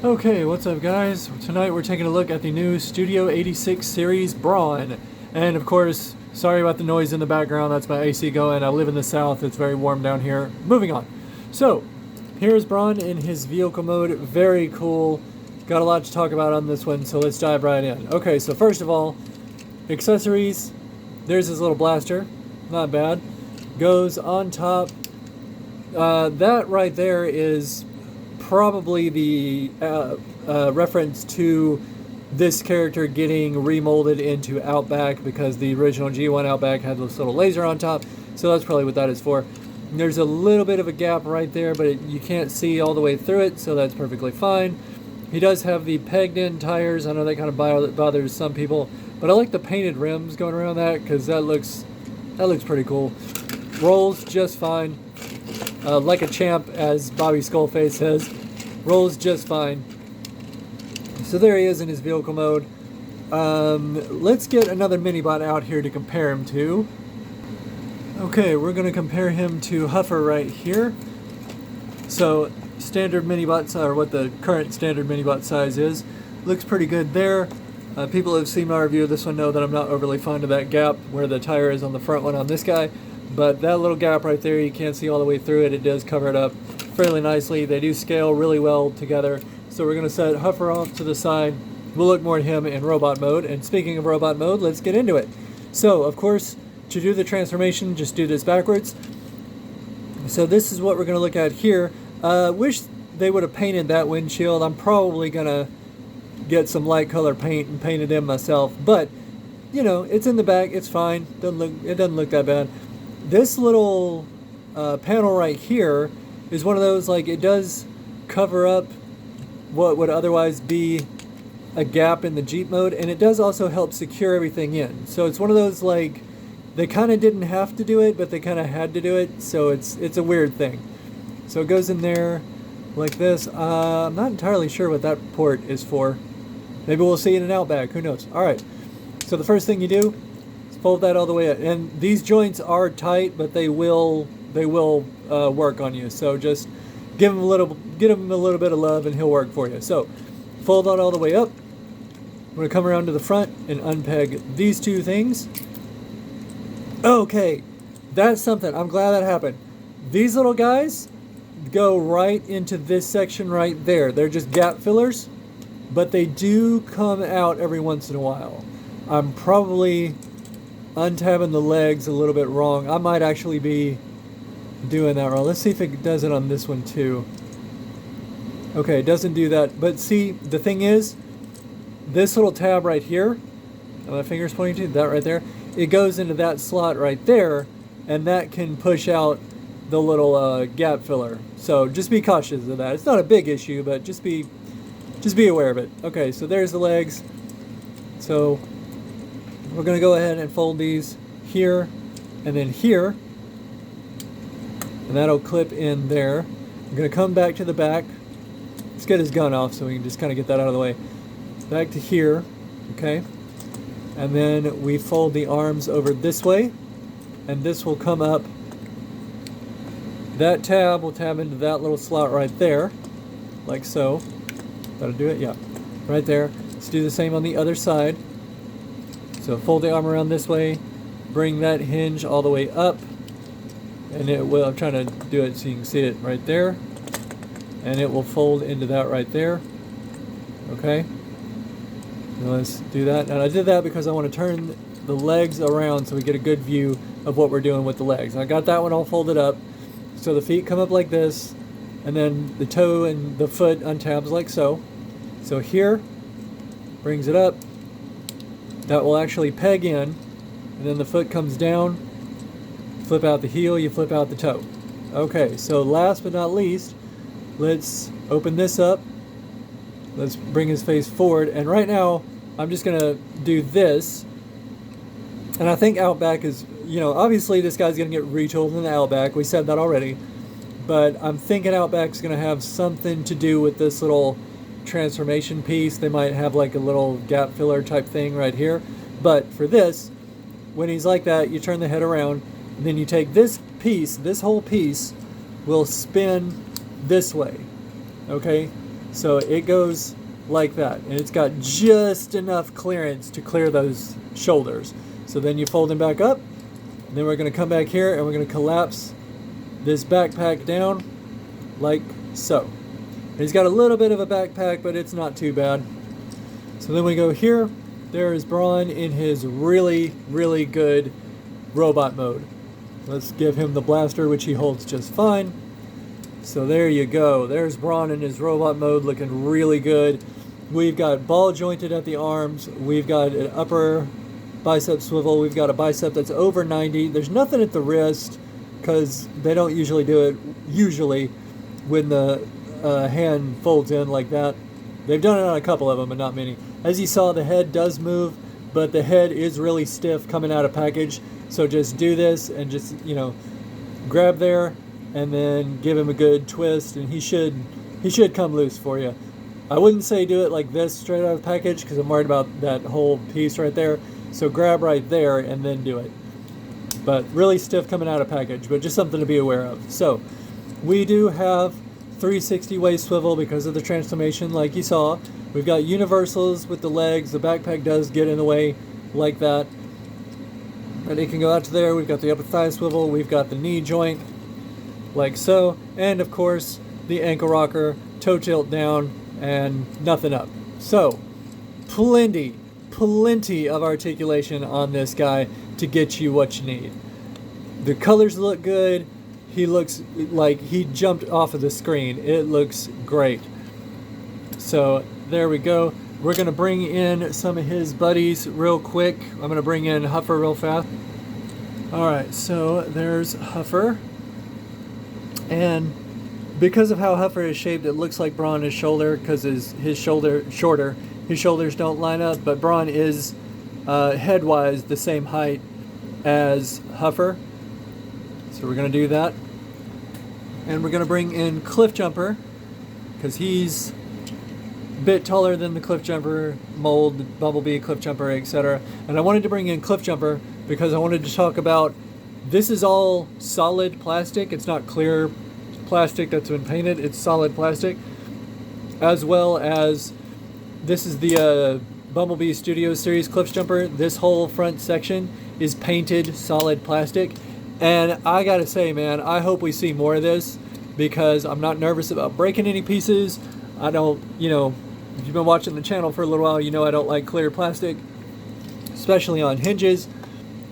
Okay, what's up guys? Tonight we're taking a look at the new Studio 86 series Brawn. And of course, sorry about the noise in the background, that's my AC going. I live in the south, it's very warm down here. Moving on. So, here's Brawn in his vehicle mode, very cool. Got a lot to talk about on this one, so let's dive right in. Okay, so first of all, accessories. There's his little blaster, not bad. Goes on top. That right there is probably the reference to this character getting remolded into Outback, because the original G1 Outback had this little laser on top, so that's probably what that is for. There's a little bit of a gap right there, but you can't see all the way through it, so that's perfectly fine. He does have the pegged in tires. I know that kind of bothers some people, but I like the painted rims going around that because that looks pretty cool. Rolls just fine. Like a champ, as Bobby Skullface says. Rolls just fine. So there he is in his vehicle mode. Let's get another Minibot out here to compare him to. Okay, we're going to compare him to Huffer right here. So standard Minibot, or what the current standard Minibot size is. Looks pretty good there. People who have seen my review of this one know that I'm not overly fond of that gap where the tire is on the front one on this guy. But that little gap right there, you can't see all the way through it. It does cover it up fairly nicely. They do scale really well together. So we're going to set Huffer off to the side. We'll look more at him in robot mode. And speaking of robot mode, let's get into it. So, of course, to do the transformation, just do this backwards. So this is what we're going to look at here. Wish they would have painted that windshield. I'm probably going to get some light color paint and paint it in myself. But, you know, it's in the back. It's fine. It doesn't look that bad. This little panel right here is one of those, like, it does cover up what would otherwise be a gap in the Jeep mode, and it does also help secure everything in. So it's one of those, like, they kind of didn't have to do it, but they kind of had to do it, so it's a weird thing. So it goes in there like this. I'm not entirely sure what that port is for. Maybe we'll see it in an Outback, who knows. Alright, so the first thing you do, fold that all the way up, and these joints are tight, but they will work on you. So just give him a little bit of love, and he'll work for you. So fold that all the way up. I'm going to come around to the front and unpeg these two things. Okay, that's something. I'm glad that happened. These little guys go right into this section right there. They're just gap fillers, but they do come out every once in a while. I'm probably untabbing the legs a little bit wrong. I might actually be doing that wrong. Let's see if it does it on this one too. Okay, it doesn't do that. But see, the thing is, this little tab right here, my finger's pointing to that right there, it goes into that slot right there, and that can push out the little gap filler. So just be cautious of that. It's not a big issue, but just be aware of it. Okay, so there's the legs. So we're going to go ahead and fold these here and then here, and that'll clip in there. I'm going to come back to the back. Let's get his gun off so we can just kind of get that out of the way. Back to here, okay? And then we fold the arms over this way, and this will come up. That tab will tab into that little slot right there, like so. That'll do it? Yeah. Right there. Let's do the same on the other side. So fold the arm around this way, bring that hinge all the way up, and it will, I'm trying to do it so you can see it right there, and it will fold into that right there. Okay, now let's do that. And I did that because I want to turn the legs around so we get a good view of what we're doing with the legs. I got that one all folded up, so the feet come up like this, and then the toe and the foot untabs like so. So here, brings it up. That will actually peg in, and then the foot comes down, flip out the heel, you flip out the toe. Okay, so last but not least, let's open this up. Let's bring his face forward, and right now I'm just gonna do this, and I think Outback is, you know, obviously this guy's gonna get retooled in the Outback, we said that already, but I'm thinking Outback's gonna have something to do with this little transformation piece. They might have like a little gap filler type thing right here, but for this, when he's like that, you turn the head around, and then you take this piece, this whole piece will spin this way, okay? So it goes like that, and it's got just enough clearance to clear those shoulders. So then you fold him back up, and then we're going to come back here and we're going to collapse this backpack down like so. And he's got a little bit of a backpack, but it's not too bad. So then we go here. There is Brawn in his really, really good robot mode. Let's give him the blaster, which he holds just fine. So there you go. There's Brawn in his robot mode, looking really good. We've got ball jointed at the arms. We've got an upper bicep swivel. We've got a bicep that's over 90. There's nothing at the wrist because they don't usually do it when the hand folds in like that. They've done it on a couple of them, but not many. As you saw, the head does move, but the head is really stiff coming out of package. So just do this and just, grab there and then give him a good twist, and he should come loose for you. I wouldn't say do it like this straight out of package because I'm worried about that whole piece right there. So grab right there and then do it. But really stiff coming out of package, but just something to be aware of. So we do have 360 waist swivel because of the transformation like you saw. We've got universals with the legs. The backpack does get in the way like that. And it can go out to there. We've got the upper thigh swivel. We've got the knee joint like so. And of course the ankle rocker, toe tilt down, and nothing up. So plenty of articulation on this guy to get you what you need. The colors look good. He looks like he jumped off of the screen. It looks great. So there we go. We're going to bring in some of his buddies real quick. I'm going to bring in Huffer real fast. Alright, so there's Huffer. And because of how Huffer is shaped, it looks like Brawn is shoulder because his shoulder shorter. His shoulders don't line up, but Brawn is head-wise the same height as Huffer. So we're going to do that. And we're going to bring in Cliff Jumper because he's a bit taller than the Cliff Jumper mold, Bumblebee, Cliff Jumper, etc. And I wanted to bring in Cliff Jumper because I wanted to talk about, this is all solid plastic. It's not clear plastic that's been painted. It's solid plastic. As well as, this is the Bumblebee Studio Series Cliff Jumper. This whole front section is painted solid plastic. And I gotta say, man, I hope we see more of this because I'm not nervous about breaking any pieces. I don't, if you've been watching the channel for a little while, you know I don't like clear plastic, especially on hinges.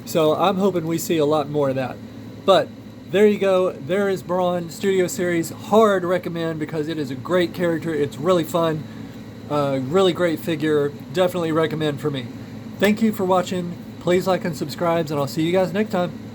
So I'm hoping we see a lot more of that. But there you go. There is Brawn Studio Series. Hard recommend because it is a great character. It's really fun. Really great figure. Definitely recommend for me. Thank you for watching. Please like and subscribe, and I'll see you guys next time.